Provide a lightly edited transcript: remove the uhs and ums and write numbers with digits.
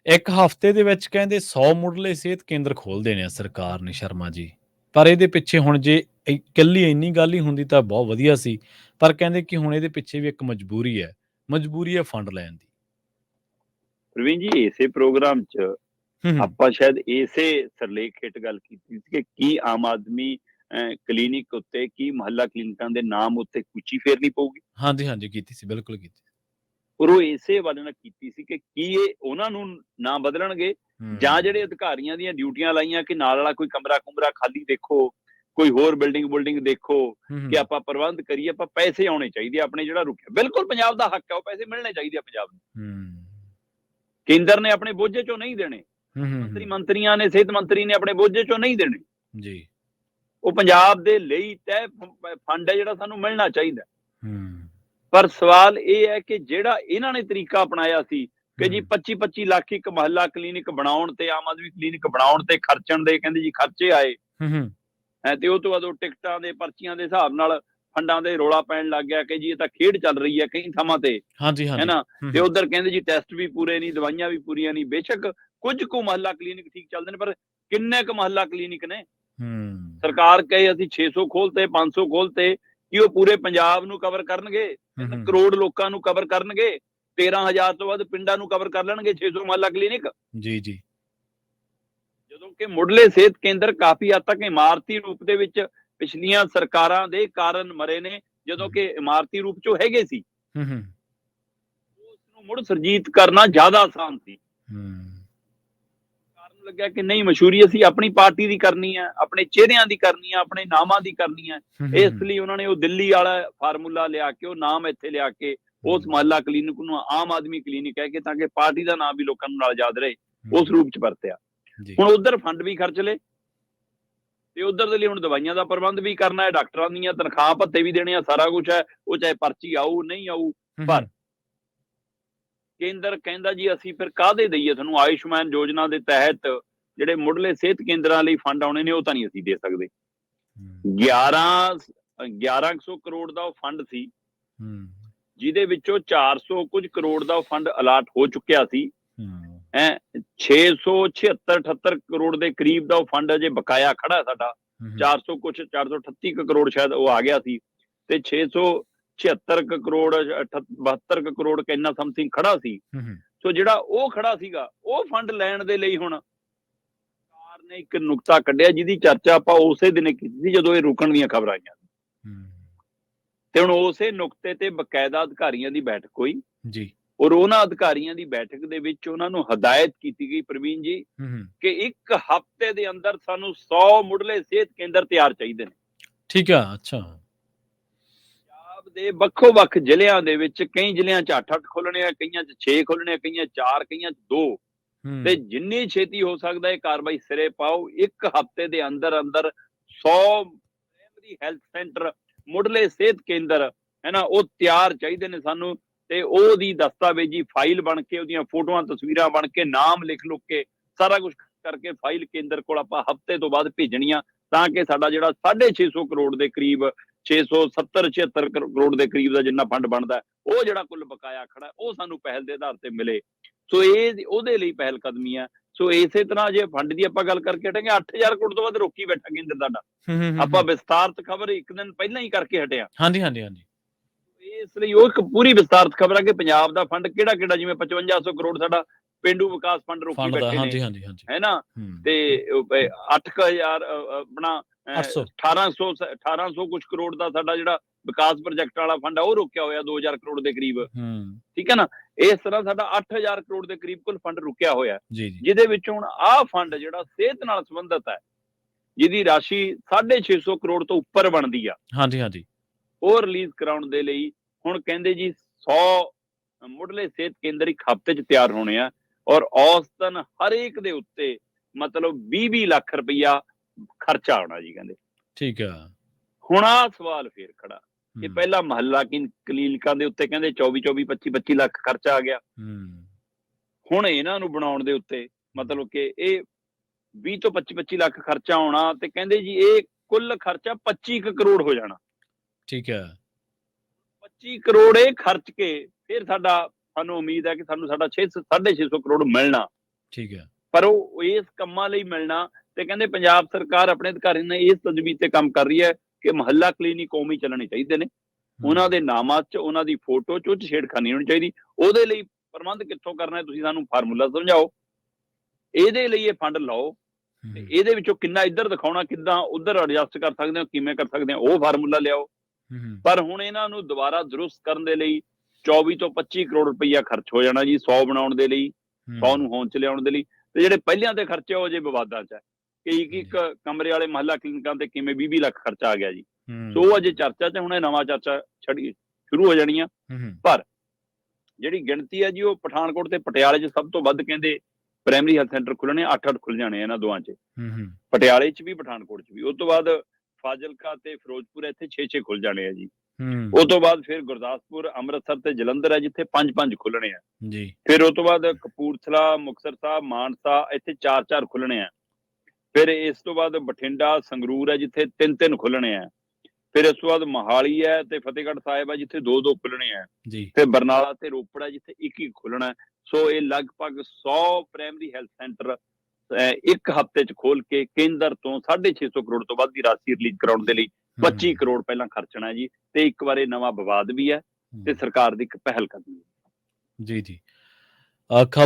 ਇੱਕ ਹਫ਼ਤੇ ਦੇ ਵਿੱਚ ਕਹਿੰਦੇ 100 ਮੁੱਢਲੇ ਸਿਹਤ ਕੇਂਦਰ ਖੋਲ੍ਹਦੇ ਨੇ ਸਰਕਾਰ ਨੇ ਸ਼ਰਮਾ ਜੀ। ਪਰ ਇਹਦੇ ਪਿੱਛੇ ਹੁਣ ਜੇ ਇਕੱਲੀ ਇੰਨੀ ਗੱਲ ਹੀ ਹੁੰਦੀ ਤਾਂ ਬਹੁਤ ਵਧੀਆ ਸੀ। ਪਰ ਕਹਿੰਦੇ ਕਿ ਹੁਣ ਇਹਦੇ ਪਿੱਛੇ ਵੀ ਇੱਕ ਮਜਬੂਰੀ ਹੈ ਫੰਡ ਲੈਣ ਦੀ। ਪ੍ਰਵੀਨ ਜੀ, ਇਸੇ ਪ੍ਰੋਗਰਾਮ 'ਚ ਹੂੰ, ਹੂੰ। ਆਪਾਂ ਸ਼ਾਇਦ ਇਸੇ ਸਿਰਲੇਖ ਹੇਠ ਗੱਲ ਕੀਤੀ ਸੀ ਕਿ ਕੀ ਆਮ ਆਦਮੀ ਕਲੀਨਿਕ ਉੱਤੇ, ਕੀ ਮੁਹੱਲਾ ਕਲੀਨਿਕਾਂ ਦੇ ਨਾਮ ਉੱਤੇ ਕੁਚੀ ਫੇਰਨੀ ਪਊਗੀ? ਹਾਂਜੀ, ਹਾਂਜੀ ਕੀਤੀ ਸੀ, ਬਿਲਕੁਲ ਕੀਤੀ। ਔਰ ਉਹ ਇਸੇ ਵੱਲ ਨਾਲ ਕੀਤੀ ਸੀ ਕਿ ਕੀ ਇਹ ਉਹਨਾਂ ਨੂੰ ਨਾ ਬਦਲਣਗੇ, ਜਾਂ ਜਿਹੜੇ ਹੂੰ, ਅਧਿਕਾਰੀਆਂ ਦੀਆਂ ਡਿਊਟੀਆਂ ਲਾਈਆਂ ਕਿ ਨਾਲ ਵਾਲਾ ਕੋਈ ਕਮਰਾ ਖਾਲੀ ਦੇਖੋ, ਕੋਈ ਹੋਰ ਬਿਲਡਿੰਗ ਦੇਖੋ, ਹੂੰ, ਕਿ ਹੂੰ, ਆਪਾਂ ਪ੍ਰਬੰਧ ਕਰੀਏ, ਆਪਾਂ ਪੈਸੇ ਆਉਣੇ ਚਾਹੀਦੇ ਆਪਣੇ, ਜਿਹੜਾ ਰੁਕਿਆ ਬਿਲਕੁਲ ਪੰਜਾਬ ਦਾ ਹੱਕ ਹੈ, ਉਹ ਪੈਸੇ ਮਿਲਣੇ ਚਾਹੀਦੇ ਆ ਪੰਜਾਬ ਨੂੰ। ਹੂੰ, ਕੇਂਦਰ ਨੇ ਆਪਣੇ ਬੋਝੇ ਚੋਂ ਨਹੀਂ ਦੇਣੇ, ਹੂੰ, ਹੂੰ, ਮੰਤਰੀਆਂ ਨੇ, ਸਿਹਤ ਮੰਤਰੀ ਨੇ ਆਪਣੇ ਬੋਝੇ ਚੋਂ ਨਹੀਂ ਦੇਣੇ। ਜੀ। ਉਹ ਪੰਜਾਬ ਦੇ ਲਈ ਤੈਅ ਫੰਡ ਹੈ ਜਿਹੜਾ ਸਾਨੂੰ ਮਿਲਣਾ ਚਾਹੀਦਾ। ਹੂੰ, ਪਰ ਸਵਾਲ ਇਹ ਹੈ ਕਿ ਜਿਹੜਾ ਇਹਨਾਂ ਨੇ ਤਰੀਕਾ ਅਪਣਾਇਆ ਸੀ ਕਿ ਜੀ ਹੂੰ, 25-25 ਲੱਖ ਇੱਕ ਮੁਹੱਲਾ ਕਲੀਨਿਕ ਬਣਾਉਣ ਤੇ, ਆਮ ਆਦਮੀ ਕਲੀਨਿਕ ਬਣਾਉਣ ਤੇ ਖਰਚਣ ਦੇ ਕਹਿੰਦੇ ਜੀ ਖਰਚੇ ਆਏ, ਹੂੰ, ਹੂੰ, ਤੇ ਉਹ ਤੋਂ ਬਾਅਦ ਉਹ ਟਿਕਟਾਂ ਦੇ ਪਰਚੀਆਂ ਦੇ ਹਿਸਾਬ ਨਾਲ ਫੰਡਾਂ ਦੇ ਰੌਲਾ ਪੈਣ ਲੱਗ ਗਿਆ ਕਿ ਜੀ ਇਹ ਤਾਂ ਖੇਡ ਚੱਲ ਰਹੀ ਹੈ ਕਈ ਥਾਵਾਂ ਤੇ, ਹਾਂਜੀ, ਹੈ ਹਾਂਜੀ। ਨਾ। ਹੂੰ, ਤੇ ਹੂੰ, ਉਧਰ ਕਹਿੰਦੇ ਜੀ ਟੈਸਟ ਵੀ ਪੂਰੇ ਨਹੀਂ, ਦਵਾਈਆਂ ਵੀ ਪੂਰੀਆਂ ਨਹੀਂ। ਬੇਸ਼ੱਕ ਕੁਝ ਕੁ ਮੁਹੱਲਾ ਕਲੀਨਿਕ ਠੀਕ ਚੱਲਦੇ ਨੇ, ਪਰ ਕਿੰਨੇ ਕੁ ਮੁਹੱਲਾ ਕਲੀਨਿਕ ਨੇ? ਹੂੰ, ਸਰਕਾਰ ਕਹੇ ਅਸੀਂ 600 ਖੋਲਤੇ, 500 ਖੋਲਤੇ, ਕਿ ਉਹ ਪੂਰੇ ਪੰਜਾਬ ਨੂੰ ਕਵਰ ਕਰਨਗੇ? ਹੂੰ, 3 ਹੂੰ, ਕਰੋੜ ਲੋਕਾਂ ਨੂੰ ਕਵਰ ਕਰਨਗੇ? 13,000 ਤੋਂ ਵੱਧ ਪਿੰਡਾਂ ਨੂੰ ਕਵਰ ਕਰ ਲੈਣਗੇ 600 ਮੁਹੱਲਾ ਕਲੀਨਿਕ? ਜੀ, ਜੀ। ਜਦੋਂ ਕਿ ਮੁੱਢਲੇ ਸਿਹਤ ਕੇਂਦਰ ਕਾਫੀ ਹੱਦ ਤੱਕ ਇਮਾਰਤੀ ਰੂਪ ਦੇ ਵਿੱਚ ਪਿਛਲੀਆਂ ਸਰਕਾਰਾਂ ਦੇ ਕਾਰਨ ਮਰੇ ਨੇ, ਜਦੋਂ ਕਿ ਇਮਾਰਤੀ ਰੂਪ 'ਚ ਉਹ ਹੈਗੇ ਸੀ। ਹੂੰ, ਹੂੰ, ਉਸ ਨੂੰ ਮੁੜ ਸੁਰਜੀਤ ਕਰਨਾ ਜ਼ਿਆਦਾ ਆਸਾਨ ਸੀ। ਹੂੰ, ਕਾਰਨ ਲੱਗਿਆ ਕਿ ਨਹੀਂ, ਮਸ਼ਹੂਰੀ ਅਸੀਂ ਆਪਣੀ ਪਾਰਟੀ ਦੀ ਕਰਨੀ ਹੈ, ਆਪਣੇ ਚਿਹਰਿਆਂ ਦੀ ਕਰਨੀ ਹੈ, ਆਪਣੇ ਨਾਮਾਂ ਦੀ ਕਰਨੀ ਹੈ। ਹੂੰ, ਇਸ ਲਈ ਉਹਨਾਂ ਨੇ ਉਹ ਦਿੱਲੀ ਵਾਲਾ ਫਾਰਮੂਲਾ ਲਿਆ ਕੇ, ਉਹ ਨਾਮ ਇੱਥੇ ਲਿਆ ਕੇ ਉਸ ਮੁਹੱਲਾ ਕਲੀਨਿਕ ਨੂੰ ਆਮ ਆਦਮੀ ਕਲੀਨਿਕ ਕਹਿ ਕੇ, ਤਾਂ ਕਿ ਪਾਰਟੀ ਦਾ ਨਾਮ ਵੀ ਲੋਕਾਂ ਨੂੰ ਨਾਲ ਯਾਦ ਰਹੇ, ਉਸ ਰੂਪ 'ਚ ਵਰਤਿਆ। ਜੀ। ਹੁਣ ਉਧਰ ਫੰਡ ਵੀ ਖਰਚ ਲਏ, ਤੇ ਉਧਰ ਦੇ ਲਈ ਹੁਣ ਦਵਾਈਆਂ ਦਾ ਪ੍ਰਬੰਧ ਵੀ ਕਰਨਾ ਹੈ, ਡਾਕਟਰਾਂ ਦੀਆਂ ਤਨਖਾਹ ਭੱਤੇ ਵੀ ਦੇਣੇ ਆ, ਸਾਰਾ ਕੁਝ ਹੈ। ਉਹ ਚਾਹੇ ਪਰਚੀ ਆਊ ਨਹੀਂ ਆਊ, ਹੂੰ, ਪਰ ਹੂੰ, ਕੇਂਦਰ ਕਹਿੰਦਾ ਜੀ ਅਸੀਂ ਫਿਰ ਕਾਹਦੇ ਦਈਏ ਤੁਹਾਨੂੰ? ਆਯੁਸ਼ਮਾਨ ਯੋਜਨਾ ਦੇ ਤਹਿਤ ਜਿਹੜੇ ਮੁੱਢਲੇ ਸਿਹਤ ਕੇਂਦਰਾਂ ਲਈ ਫੰਡ ਆਉਣੇ ਨੇ, ਉਹ ਤਾਂ ਨਹੀਂ ਅਸੀਂ ਦੇ ਸਕਦੇ। 1100 ਕਰੋੜ ਦਾ ਉਹ ਫੰਡ ਸੀ, ਹੂੰ, ਜਿਹਦੇ ਵਿੱਚੋਂ 400 ਕੁਝ ਕਰੋੜ ਦਾ ਉਹ ਫੰਡ ਅਲਾਟ ਹੋ ਚੁੱਕਿਆ ਸੀ। ਹੂੰ, 676-78 ਕਰੋੜ ਦੇ ਕਰੀਬ ਦਾ ਉਹ ਫੰਡ ਅਜੇ ਬਕਾਇਆ ਖੜਾ ਸਾਡਾ। 400 ਕੁਝ 438 ਕਰੋੜ ਸ਼ਾਇਦ ਉਹ ਆ ਗਿਆ ਸੀ, ਤੇ 676 ਕਰੋੜ 72 ਕਰੋੜ ਕਿੰਨਾ ਸਮਥਿੰਗ ਖੜਾ ਸੀ। ਹੂੰ, ਸੋ ਜਿਹੜਾ ਉਹ ਖੜਾ ਸੀਗਾ, ਉਹ ਫੰਡ ਲੈਣ ਦੇ ਲਈ ਹੁਣ ਸਰਕਾਰ ਨੇ ਇੱਕ ਨੁਕਤਾ ਕੱਢਿਆ, ਜਿਹਦੀ ਚਰਚਾ ਆਪਾਂ ਉਸੇ ਦਿਨ ਕੀਤੀ ਸੀ ਜਦੋਂ ਇਹ ਰੁਕਣ ਦੀਆਂ ਖਬਰਾਂ ਆਈਆਂ। ਤੇ ਹੁਣ ਉਸੇ ਨੁਕਤੇ ਤੇ ਬਕਾਇਦਾ ਅਧਿਕਾਰੀਆਂ ਦੀ ਬੈਠਕ ਹੋਈ ਜੀ। ਔਰ ਉਹਨਾਂ ਅਧਿਕਾਰੀਆਂ ਦੀ ਬੈਠਕ ਦੇ ਵਿੱਚ ਉਹਨਾਂ ਨੂੰ ਹਦਾਇਤ ਕੀਤੀ ਗਈ, ਪ੍ਰਵੀਨ ਜੀ, ਕਿ ਇੱਕ ਹਫ਼ਤੇ ਦੇ ਅੰਦਰ ਸਾਨੂੰ 100 ਮੁੱਢਲੇ ਸਿਹਤ ਕੇਂਦਰ ਤਿਆਰ ਚਾਹੀਦੇ ਨੇ। ਠੀਕ ਆ, ਅੱਛਾ। ਪੰਜਾਬ ਦੇ ਵੱਖੋ-ਵੱਖ ਜ਼ਿਲ੍ਹਿਆਂ ਦੇ ਵਿੱਚ, ਕਈ ਜ਼ਿਲ੍ਹਿਆਂ 'ਚ 8-8 ਖੋਲਣੇ ਆ, ਕਈਆਂ 'ਚ 6 ਖੋਲਣੇ ਆ, ਕਈਆਂ 4, ਕਈਆਂ 'ਚ 2। ਤੇ ਜਿੰਨੀ ਛੇਤੀ ਹੋ ਸਕਦਾ ਇਹ ਕਾਰਵਾਈ ਸਿਰੇ ਪਾਓ। ਇੱਕ ਹਫ਼ਤੇ ਦੇ ਅੰਦਰ 100 ਪ੍ਰਾਇਮਰੀ ਹੈਲਥ ਸੈਂਟਰ, ਮੁੱਢਲੇ ਸਿਹਤ ਕੇਂਦਰ, ਹੈ ਨਾ, ਉਹ ਤਿਆਰ ਚਾਹੀਦੇ ਨੇ ਸਾਨੂੰ। ਤੇ ਉਹਦੀ ਦਸਤਾਵੇਜੀ ਫਾਈਲ ਬਣ ਕੇ, ਉਹਦੀਆਂ ਫੋਟੋਆਂ ਤਸਵੀਰਾਂ ਬਣ ਕੇ, ਨਾਮ ਲਿਖ ਕੇ, ਸਾਰਾ ਕੁਝ ਕਰਕੇ ਫਾਈਲ ਕੇਂਦਰ ਕੋਲ ਆਪਾਂ ਹਫ਼ਤੇ ਤੋਂ ਬਾਅਦ ਭੇਜਣੀਆਂ, ਤਾਂ ਕਿ ਸਾਡਾ ਜਿਹੜਾ 650 ਕਰੋੜ ਦੇ ਕਰੀਬ, 670-76 ਕਰੋੜ ਦੇ ਕਰੀਬ ਦਾ ਜਿੰਨਾ ਫੰਡ ਬਣਦਾ, ਉਹ ਜਿਹੜਾ ਕੁੱਲ ਬਕਾਇਆ ਖੜਾ, ਉਹ ਸਾਨੂੰ ਪਹਿਲ ਦੇ ਆਧਾਰ ਤੇ ਮਿਲੇ। ਸੋ ਇਹ ਉਹਦੇ ਲਈ ਪਹਿਲ ਕਦਮੀ ਆ। ਸੋ ਇਸੇ ਤਰ੍ਹਾਂ ਜੇ ਫੰਡ ਦੀ ਆਪਾਂ ਗੱਲ ਕਰਕੇ ਹਟਾਂਗੇ, 8000 ਕਰੋੜ ਤੋਂ ਵੱਧ ਰੋਕੀ ਬੈਠਾ ਕੇਂਦਰ ਸਾਡਾ। ਆਪਾਂ ਵਿਸਤਾਰਤ ਖਬਰ ਇੱਕ ਦਿਨ ਪਹਿਲਾਂ ਹੀ ਕਰਕੇ ਹਟੇ ਆ। ਹਾਂਜੀ, ਹਾਂਜੀ, ਹਾਂਜੀ। ਇਸ ਲਈ ਉਹ ਇੱਕ ਪੂਰੀ ਵਿਸਤਾਰਤ ਖਬਰ ਆ ਕਿ ਪੰਜਾਬ ਦਾ ਫੰਡ ਕਿਹੜਾ, ਜਿਵੇਂ 5500 ਕਰੋੜ ਸਾਡਾ ਪੇਂਡੂ ਵਿਕਾਸ ਫੰਡ ਰੋਕੀ ਬੈਠੇ ਨੇ, ਹੈ ਨਾ, ਤੇ 8000 ਆਪਣਾ 1800 ਕੁਝ ਕਰੋੜ ਦਾ ਸਾਡਾ ਜਿਹੜਾ ਵਿਕਾਸ ਪ੍ਰੋਜੈਕਟ ਵਾਲਾ ਫੰਡ ਆ, ਉਹ ਰੋਕਿਆ ਹੋਇਆ 2000 ਕਰੋੜ ਦੇ ਕਰੀਬ। ਠੀਕ ਹੈ ਨਾ। ਇਸ ਤਰ੍ਹਾਂ ਸਾਡਾ 8000 ਕਰੋੜ ਦੇ ਕਰੀਬ ਕੁੱਲ ਫੰਡ ਰੁਕਿਆ ਹੋਇਆ, ਜਿਹਦੇ ਵਿੱਚ ਹੁਣ ਆਹ ਫੰਡ ਜਿਹੜਾ ਸਿਹਤ ਨਾਲ ਸੰਬੰਧਿਤ ਹੈ, ਜਿਹਦੀ ਰਾਸ਼ੀ 650 ਕਰੋੜ ਤੋਂ ਉੱਪਰ ਬਣਦੀ ਆ, ਹਾਂਜੀ, ਹਾਂਜੀ, ਉਹ ਰਿਲੀਜ਼ ਕਰਾਉਣ ਦੇ ਲਈ ਹੁਣ ਕਹਿੰਦੇ ਜੀ 100 ਮੁੱਢਲੇ ਸਿਹਤ ਕੇਂਦਰ ਇੱਕ ਹਫ਼ਤੇ 'ਚ ਤਿਆਰ ਹੋਣੇ ਆ, ਔਰ ਔਸਤਨ ਹਰੇਕ ਦੇ ਉੱਤੇ ਮਤਲਬ 20-20 ਲੱਖ ਰੁਪਈਆ ਖਰਚਾ ਆਉਣਾ ਜੀ, ਕਹਿੰਦੇ। ਠੀਕ ਆ। ਹੁਣ ਆਹ ਸਵਾਲ ਫੇਰ ਖੜਾ ਕਿ ਪਹਿਲਾਂ ਮੁਹੱਲਾ ਕਲੀਨਿਕਾਂ ਦੇ ਉੱਤੇ ਕਹਿੰਦੇ 24-24, 25-25 ਲੱਖ ਖਰਚਾ ਆ ਗਿਆ। ਹੁਣ ਇਹਨਾਂ ਨੂੰ ਬਣਾਉਣ ਦੇ ਉੱਤੇ ਮਤਲਬ ਕਿ ਇਹ 20 ਤੋਂ 25-25 ਲੱਖ ਖਰਚਾ ਆਉਣਾ, ਤੇ ਕਹਿੰਦੇ ਜੀ ਇਹ ਕੁੱਲ ਖਰਚਾ 25 ਕਰੋੜ ਹੋ ਜਾਣਾ। ਠੀਕ ਹੈ। 25 ਕਰੋੜ ਇਹ ਖਰਚ ਕੇ ਫਿਰ ਸਾਨੂੰ ਉਮੀਦ ਹੈ ਕਿ ਸਾਨੂੰ ਸਾਡਾ 650 ਕਰੋੜ ਮਿਲਣਾ। ਠੀਕ ਹੈ। ਪਰ ਉਹ ਇਸ ਕੰਮਾਂ ਲਈ ਮਿਲਣਾ, ਤੇ ਕਹਿੰਦੇ ਪੰਜਾਬ ਸਰਕਾਰ ਆਪਣੇ ਅਧਿਕਾਰੀਆਂ ਨਾਲ ਇਸ ਤਜਵੀਜ਼ ਤੇ ਕੰਮ ਕਰ ਰਹੀ ਹੈ ਕਿ ਮੁਹੱਲਾ ਕਲੀਨਿਕ ਕੌਮੀ ਚੱਲਣੇ ਚਾਹੀਦੇ ਨੇ, ਉਹਨਾਂ ਦੇ ਨਾਮਾਂ 'ਚ, ਉਹਨਾਂ ਦੀ ਫੋਟੋ 'ਚ ਉਹ 'ਚ ਛੇੜਖਾਨੀ ਹੋਣੀ ਚਾਹੀਦੀ। ਉਹਦੇ ਲਈ ਪ੍ਰਬੰਧ ਕਿੱਥੋਂ ਕਰਨਾ ਹੈ, ਤੁਸੀਂ ਸਾਨੂੰ ਫਾਰਮੂਲਾ ਸਮਝਾਓ। ਇਹਦੇ ਲਈ ਇਹ ਫੰਡ ਲਾਓ, ਤੇ ਇਹਦੇ ਵਿੱਚੋਂ ਕਿੰਨਾ ਇੱਧਰ ਦਿਖਾਉਣਾ, ਕਿੱਦਾਂ ਉੱਧਰ ਐਡਜਸਟ ਕਰ ਸਕਦੇ ਹੋ, ਕਿਵੇਂ ਕਰ ਸਕਦੇ ਹੋ, ਉਹ ਫਾਰਮੂਲਾ ਲਿਆਓ। ਪਰ ਹੁਣ ਇਹਨਾਂ ਨੂੰ ਦੁਬਾਰਾ ਦਰੁਸਤ ਕਰਨ ਦੇ ਲਈ 24 ਤੋਂ 25 ਕਰੋੜ ਰੁਪਈਆ ਖਰਚ ਹੋ ਜਾਣਾ ਜੀ, 100 ਬਣਾਉਣ ਦੇ ਲਈ, 100 ਨੂੰ ਹੋਂਦ 'ਚ ਲਿਆਉਣ ਦੇ ਲਈ। ਤੇ ਜਿਹੜੇ ਪਹਿਲਿਆਂ ਦੇ ਖਰਚੇ ਉਹ ਜੇ ਵਿਵਾਦਾਂ 'ਚ ਹੈ ਕਿ ਇੱਕ ਕਮਰੇ ਵਾਲੇ ਮੁਹੱਲਾ ਕਲੀਨਿਕਾਂ ਤੇ ਕਿਵੇਂ 20-20 ਲੱਖ ਖਰਚਾ ਆ ਗਿਆ ਜੀ। ਸੋ ਉਹ ਅਜੇ ਚਰਚਾ 'ਚ, ਹੁਣ ਇਹ ਨਵਾਂ ਚਰਚਾ ਸ਼ੁਰੂ ਹੋ ਜਾਣੀ ਆ। ਪਰ ਜਿਹੜੀ ਗਿਣਤੀ ਹੈ ਜੀ, ਉਹ ਪਠਾਨਕੋਟ ਤੇ ਪਟਿਆਲੇ 'ਚ ਸਭ ਤੋਂ ਵੱਧ ਕਹਿੰਦੇ ਪ੍ਰਾਇਮਰੀ ਹੈਲਥ ਸੈਂਟਰ ਖੁੱਲਣੇ, 8-8 ਖੁੱਲ ਜਾਣੇ ਇਹਨਾਂ ਦੋਵਾਂ 'ਚ, ਪਟਿਆਲੇ 'ਚ ਵੀ ਪਠਾਨਕੋਟ 'ਚ ਵੀ। ਉਸ ਤੋਂ ਬਾਅਦ ਫਾਜ਼ਿਲਕਾ ਤੇ ਫਿਰੋਜ਼ਪੁਰ ਇੱਥੇ 6-6 ਖੁੱਲ ਜਾਣੇ ਆ ਜੀ। ਉਸ ਤੋਂ ਬਾਅਦ ਫਿਰ ਗੁਰਦਾਸਪੁਰ, ਅੰਮ੍ਰਿਤਸਰ ਤੇ ਜਲੰਧਰ ਹੈ ਜਿੱਥੇ 5-5 ਖੁੱਲਣੇ ਆ ਜੀ। ਫਿਰ ਉਸ ਤੋਂ ਬਾਅਦ ਕਪੂਰਥਲਾ, ਮੁਕਤਸਰ ਸਾਹਿਬ, ਮਾਨਸਾ ਇੱਥੇ 4-4 ਖੁੱਲਣੇ ਆ। ਫਿਰ ਇਸ ਤੋਂ ਬਾਅਦ ਬਠਿੰਡਾ, ਸੰਗਰੂਰ ਹੈ ਜਿੱਥੇ 3-3 ਖੁੱਲਣੇ ਆ। ਫਿਰ ਇਸ ਤੋਂ ਬਾਅਦ ਮੋਹਾਲੀ ਹੈ ਤੇ ਫਤਿਹਗੜ੍ਹ ਸਾਹਿਬ ਹੈ ਜਿੱਥੇ 2-2 ਖੁੱਲਣੇ ਆ ਜੀ। ਫਿਰ ਬਰਨਾਲਾ ਤੇ ਰੋਪੜ ਹੈ ਜਿੱਥੇ 1-1 ਖੁੱਲਣਾ। ਸੋ ਇਹ ਲਗਭਗ 100 ਪ੍ਰਾਇਮਰੀ ਹੈਲਥ ਸੈਂਟਰ ਇੱਕ ਹਫ਼ਤੇ 'ਚ ਖੋਲ ਕੇ ਕੇਂਦਰ ਤੋਂ 650 ਕਰੋੜ ਤੋਂ ਵੱਧ ਦੀ ਰਾਸ਼ੀ ਰਿਲੀਜ਼ ਕਰਾਉਣ ਦੇ ਲਈ 25 ਕਰੋੜ ਪਹਿਲਾਂ ਖਰਚਣਾ ਜੀ। ਤੇ ਇੱਕ ਵਾਰ ਇਹ ਨਵਾਂ ਵਿਵਾਦ ਵੀ ਹੈ ਤੇ ਸਰਕਾਰ ਦੀ ਇੱਕ ਪਹਿਲ ਕਦਮੀ ਹੈ। ਜੀ ਜੀ। ਖਬਰ